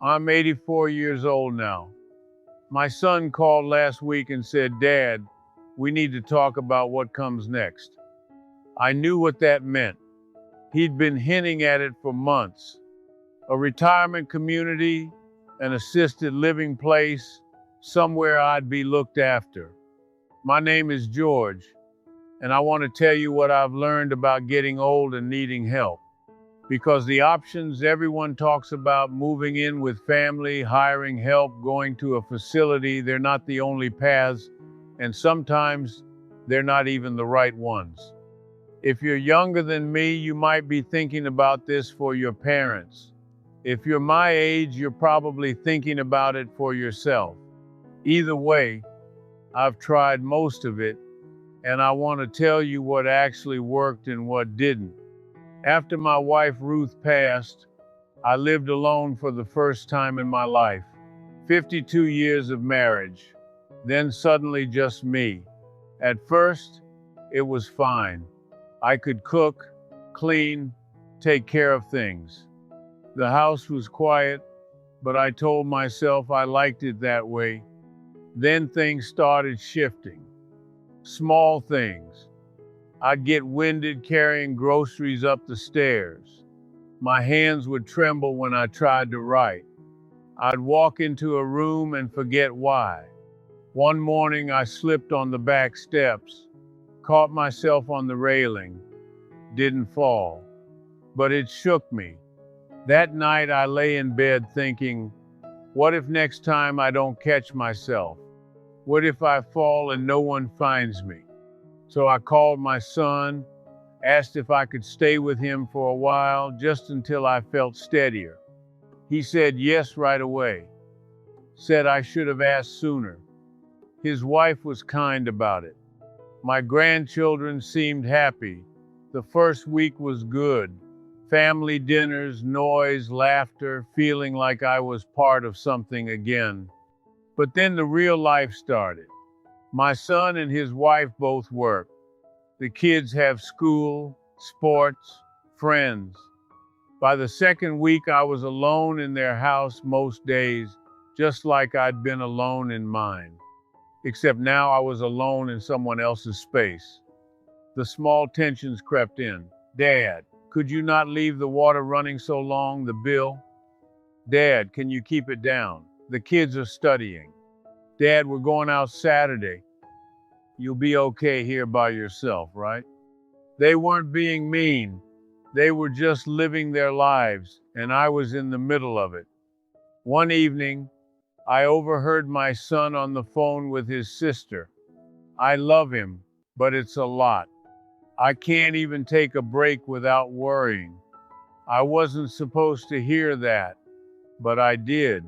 I'm 84 years old now. My son called last week and said, "Dad, we need to talk about what comes next." I knew what that meant. He'd been hinting at it for months. A retirement community, an assisted living place, somewhere I'd be looked after. My name is George, and I want to tell you what I've learned about getting old and needing help. Because the options everyone talks about, moving in with family, hiring help, going to a facility, they're not the only paths, and sometimes they're not even the right ones. If you're younger than me, you might be thinking about this for your parents. If you're my age, you're probably thinking about it for yourself. Either way, I've tried most of it, and I want to tell you what actually worked and what didn't. After my wife Ruth passed, I lived alone for the first time in my life. 52 years of marriage, then suddenly just me. At first, it was fine. I could cook, clean, take care of things. The house was quiet, but I told myself I liked it that way. Then things started shifting. Small things. I'd get winded carrying groceries up the stairs. My hands would tremble when I tried to write. I'd walk into a room and forget why. One morning I slipped on the back steps, caught myself on the railing, didn't fall, but it shook me. That night I lay in bed thinking, what if next time I don't catch myself? What if I fall and no one finds me? So I called my son, asked if I could stay with him for a while, just until I felt steadier. He said yes right away. Said I should have asked sooner. His wife was kind about it. My grandchildren seemed happy. The first week was good. Family dinners, noise, laughter, feeling like I was part of something again. But then the real life started. My son and his wife both work. The kids have school, sports, friends. By the second week, I was alone in their house most days, just like I'd been alone in mine. Except now I was alone in someone else's space. The small tensions crept in. Dad, could you not leave the water running so long? The bill? Dad, can you keep it down? The kids are studying. Dad, we're going out Saturday. You'll be okay here by yourself, right? They weren't being mean. They were just living their lives, and I was in the middle of it. One evening, I overheard my son on the phone with his sister. I love him, but it's a lot. I can't even take a break without worrying. I wasn't supposed to hear that, but I did.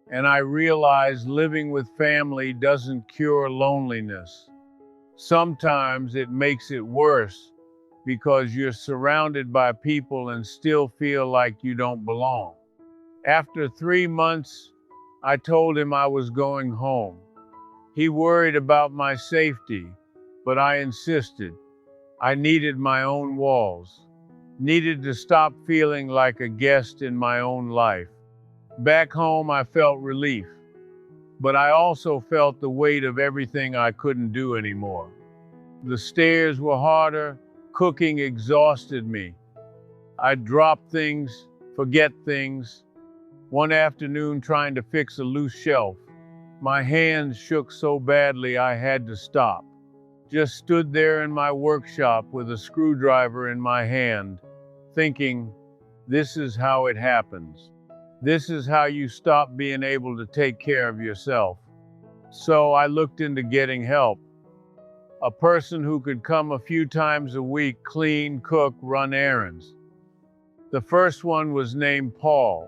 And I realized living with family doesn't cure loneliness. Sometimes it makes it worse because you're surrounded by people and still feel like you don't belong. After 3 months, I told him I was going home. He worried about my safety, but I insisted. I needed my own walls, needed to stop feeling like a guest in my own life. Back home, I felt relief, but I also felt the weight of everything I couldn't do anymore. The stairs were harder, cooking exhausted me. I'd drop things, forget things. One afternoon, trying to fix a loose shelf, my hands shook so badly I had to stop. Just stood there in my workshop with a screwdriver in my hand, thinking, this is how it happens. This is how you stop being able to take care of yourself. So I looked into getting help. A person who could come a few times a week, clean, cook, run errands. The first one was named Paul.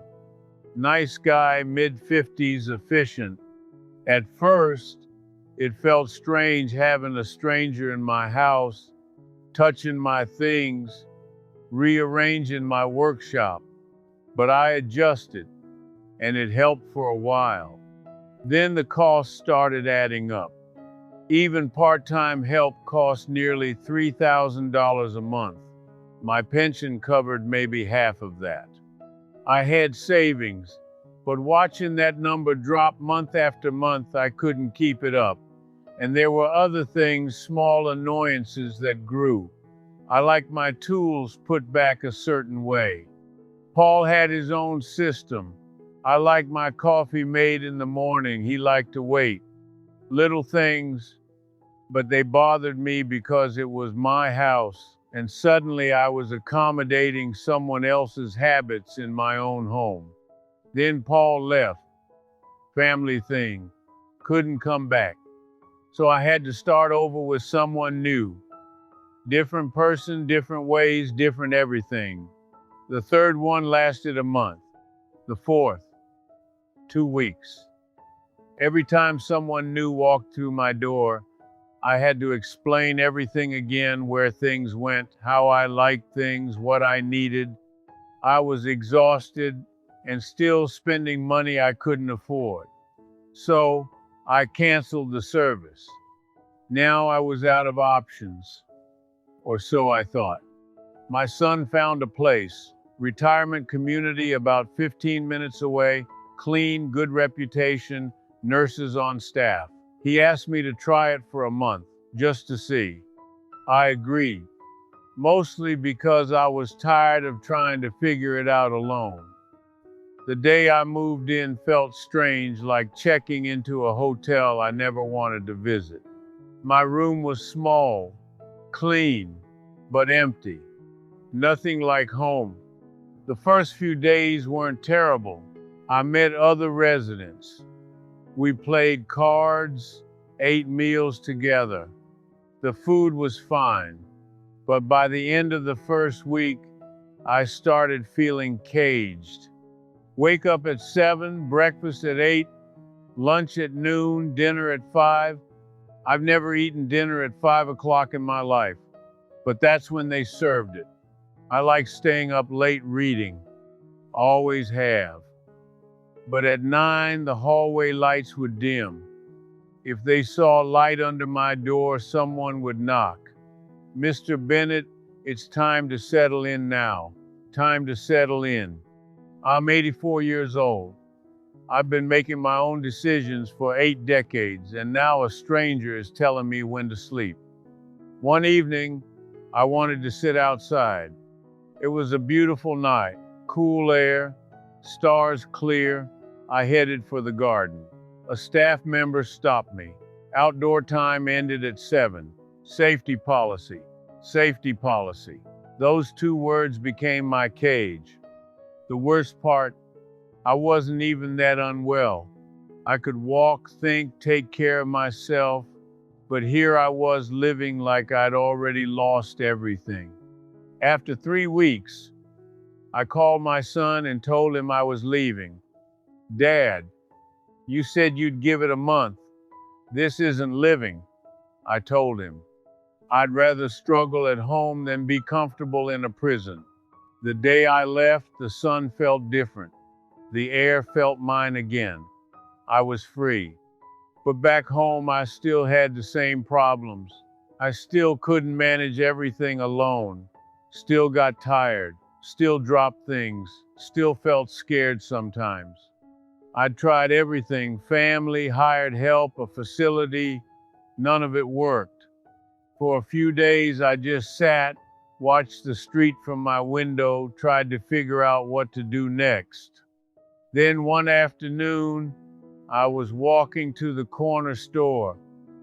Nice guy, mid-50s, efficient. At first, it felt strange having a stranger in my house, touching my things, rearranging my workshop. But I adjusted, and it helped for a while. Then the costs started adding up. Even part-time help cost nearly $3,000 a month. My pension covered maybe half of that. I had savings, But watching that number drop month after month, I couldn't keep it up. And there were other things, small annoyances that grew. I liked my tools put back a certain way. Paul had his own system. I liked my coffee made in the morning. He liked to wait. Little things, but they bothered me because it was my house, and suddenly I was accommodating someone else's habits in my own home. Then Paul left. Family thing. Couldn't come back. So I had to start over with someone new. Different person, different ways, different everything. The third one lasted a month. The fourth, 2 weeks. Every time someone new walked through my door, I had to explain everything again, where things went, how I liked things, what I needed. I was exhausted and still spending money I couldn't afford. So I canceled the service. Now I was out of options, or so I thought. My son found a place, retirement community about 15 minutes away, clean, good reputation, nurses on staff. He asked me to try it for a month, just to see. I agreed, mostly because I was tired of trying to figure it out alone. The day I moved in felt strange, like checking into a hotel I never wanted to visit. My room was small, clean, but empty. Nothing like home. The first few days weren't terrible. I met other residents. We played cards, ate meals together. The food was fine, but by the end of the first week, I started feeling caged. Wake up at 7, breakfast at 8, lunch at noon, dinner at 5. I've never eaten dinner at 5 o'clock in my life, but that's when they served it. I like staying up late reading, always have. But at 9, the hallway lights would dim. If they saw light under my door, someone would knock. Mr. Bennett, it's time to settle in now. Time to settle in. I'm 84 years old. I've been making my own decisions for 8 decades, and now a stranger is telling me when to sleep. One evening, I wanted to sit outside. It was a beautiful night, cool air, stars clear. I headed for the garden. A staff member stopped me. Outdoor time ended at 7. Safety policy. Safety policy. Those 2 words became my cage. The worst part, I wasn't even that unwell. I could walk, think, take care of myself, but here I was living like I'd already lost everything. After 3 weeks, I called my son and told him I was leaving. Dad, you said you'd give it a month. This isn't living, I told him. I'd rather struggle at home than be comfortable in a prison. The day I left, the sun felt different. The air felt mine again. I was free. But back home, I still had the same problems. I still couldn't manage everything alone. Still got tired. Still dropped things. Still felt scared sometimes. I'd tried everything, family, hired help, a facility. None of it worked. For a few days, I just sat, watched the street from my window, tried to figure out what to do next. Then one afternoon, I was walking to the corner store.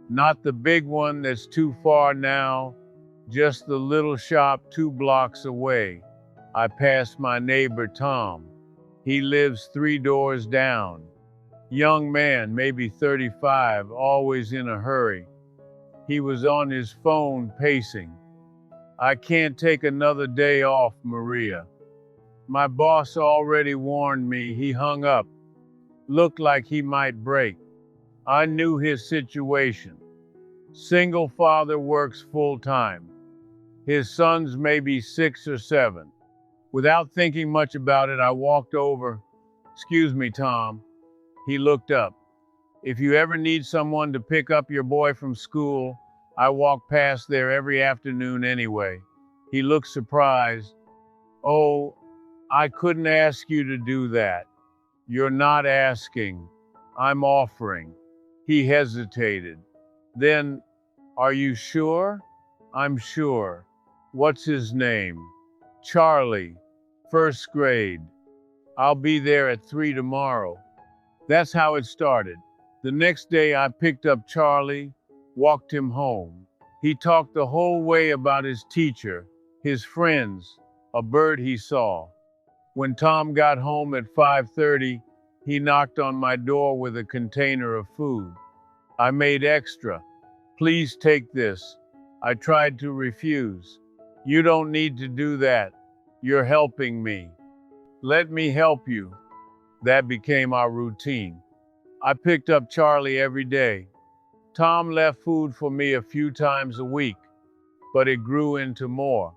Not the big one that's too far now, just the little shop 2 blocks away. I passed my neighbor Tom. He lives 3 doors down. Young man, maybe 35, always in a hurry. He was on his phone pacing. I can't take another day off, Maria. My boss already warned me. He hung up. Looked like he might break. I knew his situation. Single father, works full time. His sons may be 6 or 7. Without thinking much about it, I walked over. Excuse me, Tom. He looked up. If you ever need someone to pick up your boy from school, I walk past there every afternoon anyway. He looked surprised. Oh, I couldn't ask you to do that. You're not asking. I'm offering. He hesitated. Then, are you sure? I'm sure. What's his name? Charlie. First grade. I'll be there at 3 tomorrow. That's how it started. The next day I picked up Charlie, walked him home. He talked the whole way about his teacher, his friends, a bird he saw. When Tom got home at 5:30, he knocked on my door with a container of food. I made extra. Please take this. I tried to refuse. You don't need to do that. You're helping me. Let me help you. That became our routine. I picked up Charlie every day. Tom left food for me a few times a week, but it grew into more.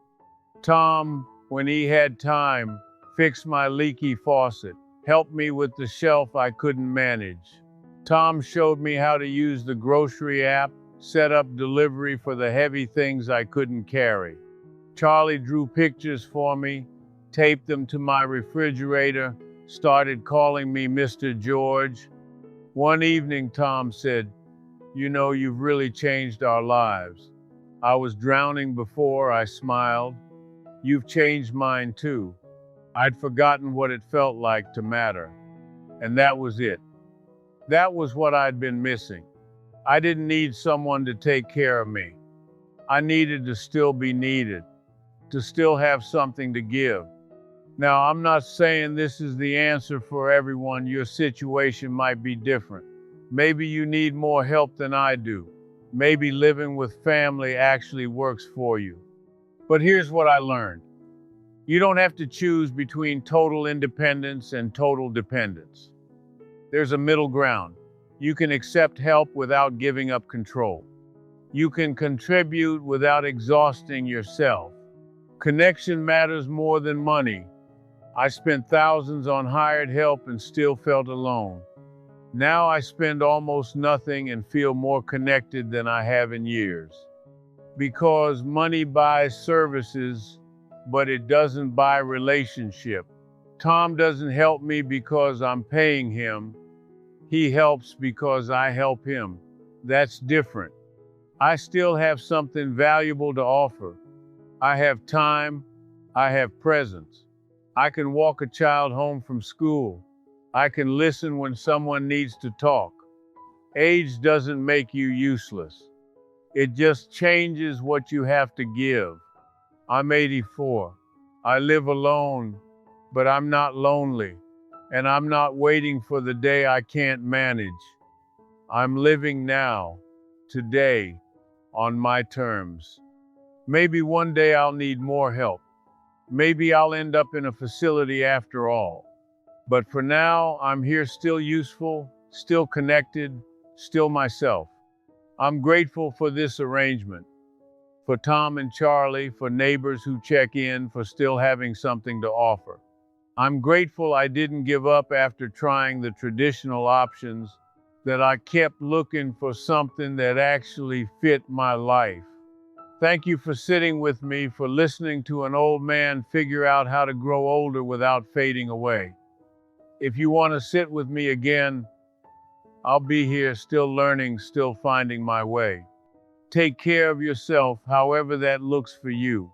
Tom, when he had time, fixed my leaky faucet, helped me with the shelf I couldn't manage. Tom showed me how to use the grocery app, set up delivery for the heavy things I couldn't carry. Charlie drew pictures for me, taped them to my refrigerator, started calling me Mr. George. One evening, Tom said, "You know, you've really changed our lives. I was drowning before," I smiled. "You've changed mine too." I'd forgotten what it felt like to matter. And that was it. That was what I'd been missing. I didn't need someone to take care of me. I needed to still be needed, to still have something to give. Now, I'm not saying this is the answer for everyone. Your situation might be different. Maybe you need more help than I do. Maybe living with family actually works for you. But here's what I learned. You don't have to choose between total independence and total dependence. There's a middle ground. You can accept help without giving up control. You can contribute without exhausting yourself. Connection matters more than money. I spent thousands on hired help and still felt alone. Now I spend almost nothing and feel more connected than I have in years. Because money buys services, but it doesn't buy relationship. Tom doesn't help me because I'm paying him. He helps because I help him. That's different. I still have something valuable to offer. I have time. I have presence. I can walk a child home from school. I can listen when someone needs to talk. Age doesn't make you useless. It just changes what you have to give. I'm 84. I live alone, but I'm not lonely. And I'm not waiting for the day I can't manage. I'm living now, today, on my terms. Maybe one day I'll need more help. Maybe I'll end up in a facility after all. But for now, I'm here still useful, still connected, still myself. I'm grateful for this arrangement. For Tom and Charlie, for neighbors who check in, for still having something to offer. I'm grateful I didn't give up after trying the traditional options, that I kept looking for something that actually fit my life. Thank you for sitting with me, for listening to an old man figure out how to grow older without fading away. If you want to sit with me again, I'll be here, still learning, still finding my way. Take care of yourself, however that looks for you.